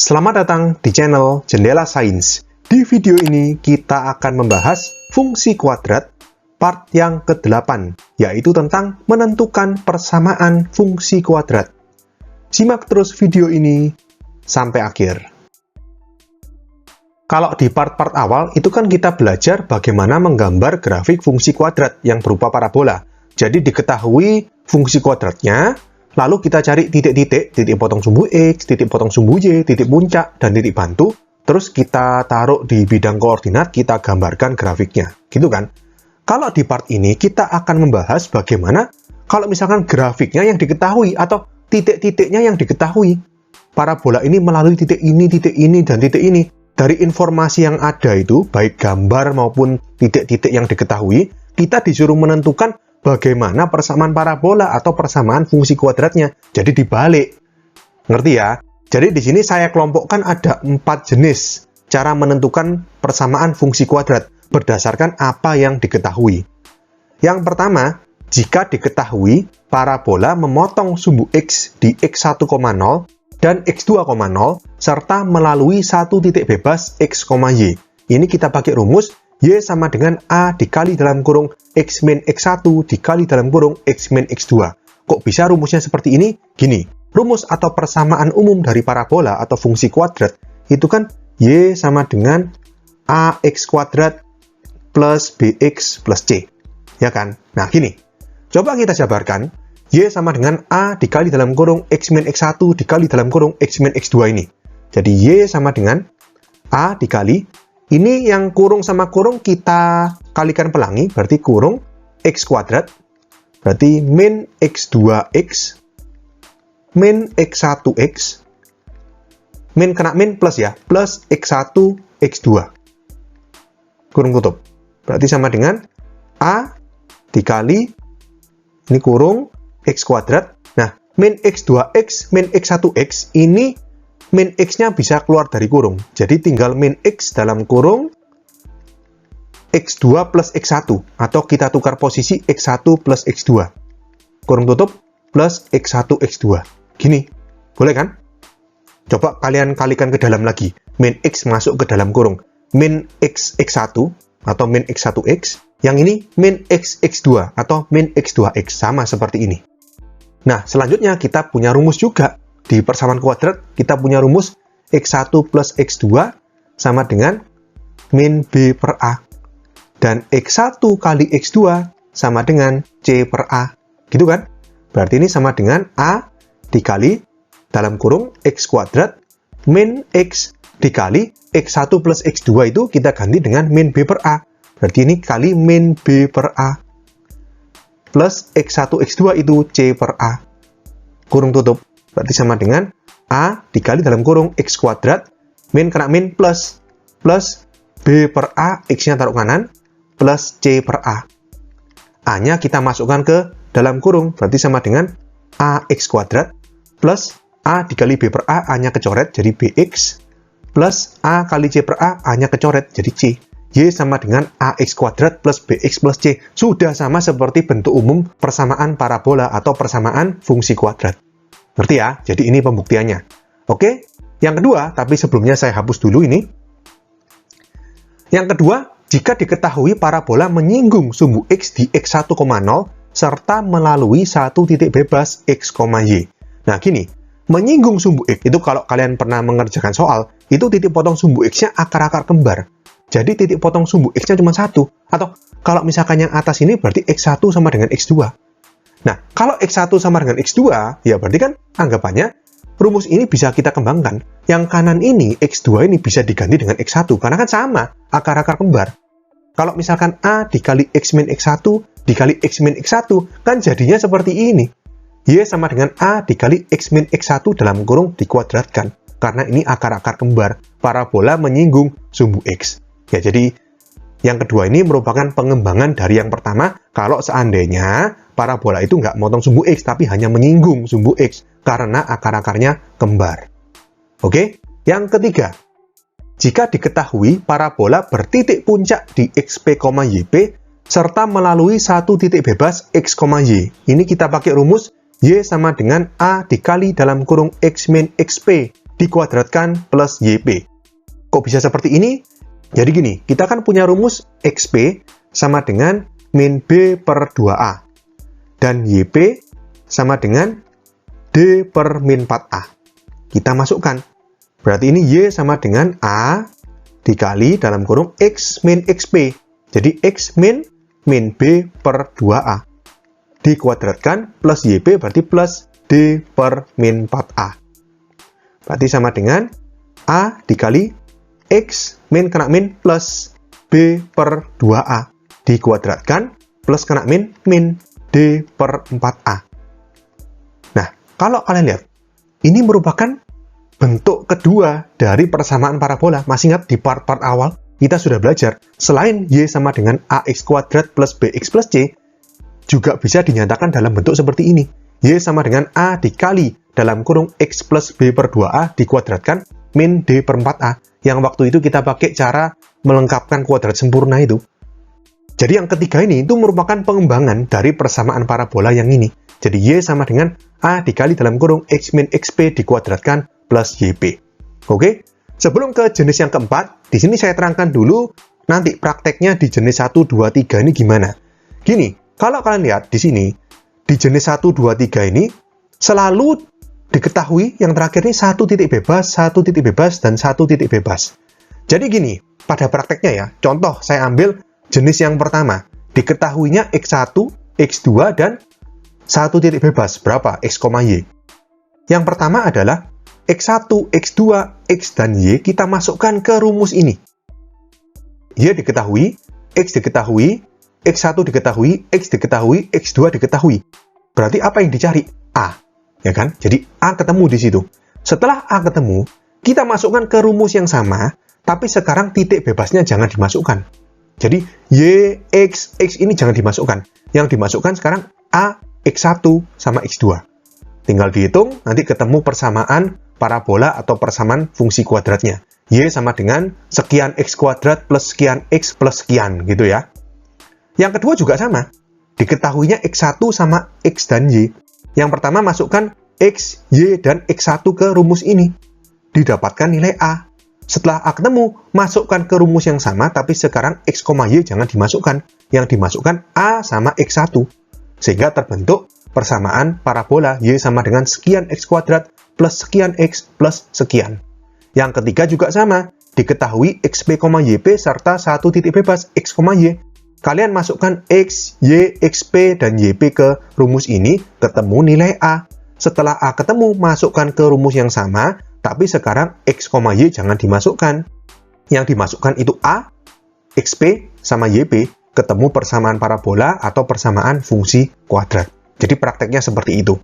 Selamat datang di channel Jendela Sains. Di video ini kita akan membahas fungsi kuadrat part yang ke-8, yaitu tentang menentukan persamaan fungsi kuadrat. Simak terus video ini sampai akhir. Kalau di part-part awal, itu kan kita belajar bagaimana menggambar grafik fungsi kuadrat yang berupa parabola. Jadi diketahui fungsi kuadratnya, lalu kita cari titik-titik, titik potong sumbu X, titik potong sumbu Y, titik puncak, dan titik bantu. Terus kita taruh di bidang koordinat, kita gambarkan grafiknya. Gitu kan? Kalau di part ini, kita akan membahas bagaimana kalau misalkan grafiknya yang diketahui, atau titik-titiknya yang diketahui. Parabola ini melalui titik ini, dan titik ini. Dari informasi yang ada itu, baik gambar maupun titik-titik yang diketahui, kita disuruh menentukan bagaimana persamaan parabola atau persamaan fungsi kuadratnya. Jadi dibalik. Ngerti ya? Jadi di sini saya kelompokkan ada 4 jenis cara menentukan persamaan fungsi kuadrat berdasarkan apa yang diketahui. Yang pertama, jika diketahui parabola memotong sumbu X di X1,0 dan X2,0 serta melalui satu titik bebas X, Y. Ini kita pakai rumus Y sama dengan A dikali dalam kurung X min X1 dikali dalam kurung X min X2. Kok bisa rumusnya seperti ini? Gini, rumus atau persamaan umum dari parabola atau fungsi kuadrat itu kan Y sama dengan AX kuadrat plus BX plus C. Ya kan? Nah, gini. Coba kita jabarkan. Y sama dengan A dikali dalam kurung X min X1 dikali dalam kurung X min X2 ini. Jadi Y sama dengan A dikali, ini yang kurung sama kurung kita kalikan pelangi, berarti kurung X kuadrat, berarti min X2X, min X1X, min kena min plus ya, plus X1, X2. Kurung tutup. Berarti sama dengan A dikali, ini kurung X kuadrat. Nah, min X2X, min X1X, ini min X-nya bisa keluar dari kurung. Jadi tinggal min X dalam kurung X2 plus X1. Atau kita tukar posisi X1 plus X2. Kurung tutup plus X1, X2. Gini. Boleh kan? Coba kalian kalikan ke dalam lagi. Min X masuk ke dalam kurung. Min X, X1 atau min X1X. Yang ini min X, X2 atau min X2X. Sama seperti ini. Nah, selanjutnya kita punya rumus juga. Di persamaan kuadrat, kita punya rumus X1 plus X2 sama dengan min B per A. Dan X1 kali X2 sama dengan C per A. Gitu kan? Berarti ini sama dengan A dikali dalam kurung X kuadrat min X dikali X1 plus X2 itu kita ganti dengan min B per A. Berarti ini kali min B per A. Plus X1, X2 itu C per A. Kurung tutup. Berarti sama dengan A dikali dalam kurung X kuadrat, min kena min plus B per A, X-nya taruh kanan, plus C per A. A-nya kita masukkan ke dalam kurung, berarti sama dengan AX kuadrat, plus A dikali B per A, A-nya kecoret, jadi BX, plus A kali C per A, A-nya kecoret, jadi C. Y sama dengan AX kuadrat plus BX plus C. Sudah sama seperti bentuk umum persamaan parabola atau persamaan fungsi kuadrat. Ngerti ya? Jadi ini pembuktiannya. Oke? Yang kedua, tapi sebelumnya saya hapus dulu ini. Yang kedua, jika diketahui parabola menyinggung sumbu X di X1,0 serta melalui satu titik bebas X, Y. Nah, gini. Menyinggung sumbu X, itu kalau kalian pernah mengerjakan soal, itu titik potong sumbu X-nya akar-akar kembar. Jadi titik potong sumbu X-nya cuma satu. Atau kalau misalkan yang atas ini berarti X1 sama dengan X2. Nah, kalau X1 sama dengan X2, ya berarti kan anggapannya rumus ini bisa kita kembangkan. Yang kanan ini, X2 ini bisa diganti dengan X1, karena kan sama, akar-akar kembar. Kalau misalkan A dikali X min X1 dikali X min X1, kan jadinya seperti ini. Y sama dengan A dikali X min X1 dalam kurung dikuadratkan. Karena ini akar-akar kembar, parabola menyinggung sumbu X. Ya, jadi yang kedua ini merupakan pengembangan dari yang pertama, kalau seandainya parabola itu nggak motong sumbu X, tapi hanya menyinggung sumbu X, karena akar-akarnya kembar. Oke? Yang ketiga, jika diketahui parabola bertitik puncak di XP, YP, serta melalui satu titik bebas X, Y. Ini kita pakai rumus Y sama dengan A dikali dalam kurung X min XP dikuadratkan plus YP. Kok bisa seperti ini? Jadi gini, kita kan punya rumus XP sama dengan min B per 2A. Dan YP sama dengan D per min 4A. Kita masukkan. Berarti ini Y sama dengan A dikali dalam kurung X min XP. Jadi X min B per 2A. Dikuadratkan plus YP berarti plus D per min 4A. Berarti sama dengan A dikali X min kena min plus B per 2A. Dikuadratkan plus kena min D per 4A. Nah, kalau kalian lihat, ini merupakan bentuk kedua dari persamaan parabola. Masih ingat di part-part awal, kita sudah belajar, selain Y sama dengan AX kuadrat plus BX plus C, juga bisa dinyatakan dalam bentuk seperti ini. Y sama dengan A dikali dalam kurung X plus B per 2A dikuadratkan min D per 4A. Yang waktu itu kita pakai cara melengkapkan kuadrat sempurna itu. Jadi yang ketiga ini itu merupakan pengembangan dari persamaan parabola yang ini. Jadi Y sama dengan A dikali dalam kurung X min XP dikuadratkan plus YP. Oke? Sebelum ke jenis yang keempat, di sini saya terangkan dulu nanti prakteknya di jenis 1, 2, 3 ini gimana. Gini, kalau kalian lihat di sini, di jenis 1, 2, 3 ini selalu diketahui yang terakhir ini 1 titik bebas, 1 titik bebas, dan 1 titik bebas. Jadi gini, pada prakteknya ya, contoh saya ambil jenis yang pertama, diketahuinya X1, X2, dan 1 titik bebas, berapa? X, Y. Yang pertama adalah X1, X2, X, dan Y kita masukkan ke rumus ini. Y diketahui, X diketahui, X1 diketahui, X diketahui, X2 diketahui. Berarti apa yang dicari? A. Ya kan? Jadi A ketemu di situ. Setelah A ketemu, kita masukkan ke rumus yang sama, tapi sekarang titik bebasnya jangan dimasukkan. Jadi Y, X, X ini jangan dimasukkan. Yang dimasukkan sekarang A, X1 sama X2. Tinggal dihitung, nanti ketemu persamaan parabola atau persamaan fungsi kuadratnya. Y sama dengan sekian X kuadrat plus sekian X plus sekian, gitu ya. Yang kedua juga sama. Diketahuinya X1 sama X dan Y. Yang pertama masukkan X, Y, dan X1 ke rumus ini. Didapatkan nilai A. Setelah A ketemu, masukkan ke rumus yang sama, tapi sekarang X, Y jangan dimasukkan. Yang dimasukkan A sama X1. Sehingga terbentuk persamaan parabola Y sama dengan sekian X kuadrat plus sekian X plus sekian. Yang ketiga juga sama. Diketahui XP, YP serta 1 titik bebas X, Y. Kalian masukkan X, Y, XP, dan YP ke rumus ini, ketemu nilai A. Setelah A ketemu, masukkan ke rumus yang sama, tapi sekarang X, Y jangan dimasukkan. Yang dimasukkan itu A, XP, sama YP, ketemu persamaan parabola atau persamaan fungsi kuadrat. Jadi prakteknya seperti itu.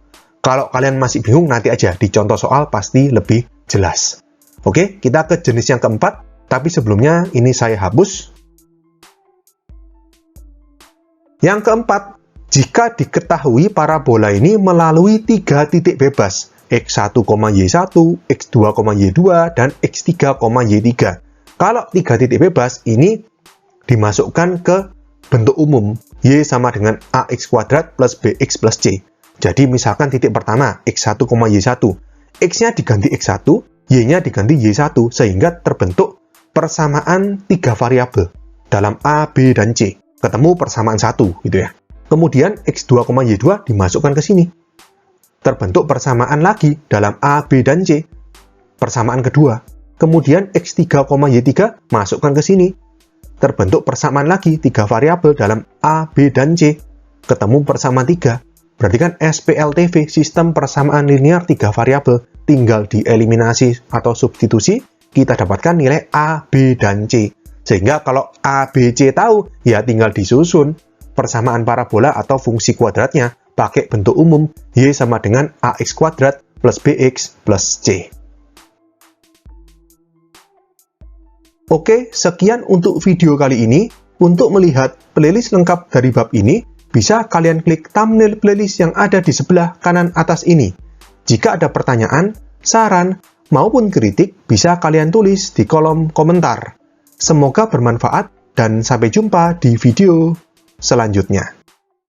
Kalau kalian masih bingung, nanti aja di contoh soal pasti lebih jelas. Oke, kita ke jenis yang keempat, tapi sebelumnya ini saya hapus. Yang keempat, jika diketahui parabola ini melalui 3 titik bebas, X1, Y1, X2, Y2, dan X3, Y3. Kalau 3 titik bebas ini dimasukkan ke bentuk umum, Y sama dengan AX kuadrat plus BX plus C. Jadi misalkan titik pertama, X1, Y1. X-nya diganti X1, Y-nya diganti Y1, sehingga terbentuk persamaan 3 variabel dalam A, B, dan C. Ketemu persamaan 1, gitu ya. Kemudian X2, Y2 dimasukkan ke sini. Terbentuk persamaan lagi dalam A, B, dan C. Persamaan kedua. Kemudian X3, Y3 masukkan ke sini. Terbentuk persamaan lagi 3 variabel dalam A, B, dan C. Ketemu persamaan 3. Berarti kan SPLTV, sistem persamaan linear 3 variabel. Tinggal dieliminasi atau substitusi, kita dapatkan nilai A, B, dan C. Sehingga kalau A, B, C tahu, ya tinggal disusun persamaan parabola atau fungsi kuadratnya pakai bentuk umum Y sama dengan AX kuadrat plus BX plus C. Oke, sekian untuk video kali ini. Untuk melihat playlist lengkap dari bab ini, bisa kalian klik thumbnail playlist yang ada di sebelah kanan atas ini. Jika ada pertanyaan, saran, maupun kritik, bisa kalian tulis di kolom komentar. Semoga bermanfaat dan sampai jumpa di video selanjutnya.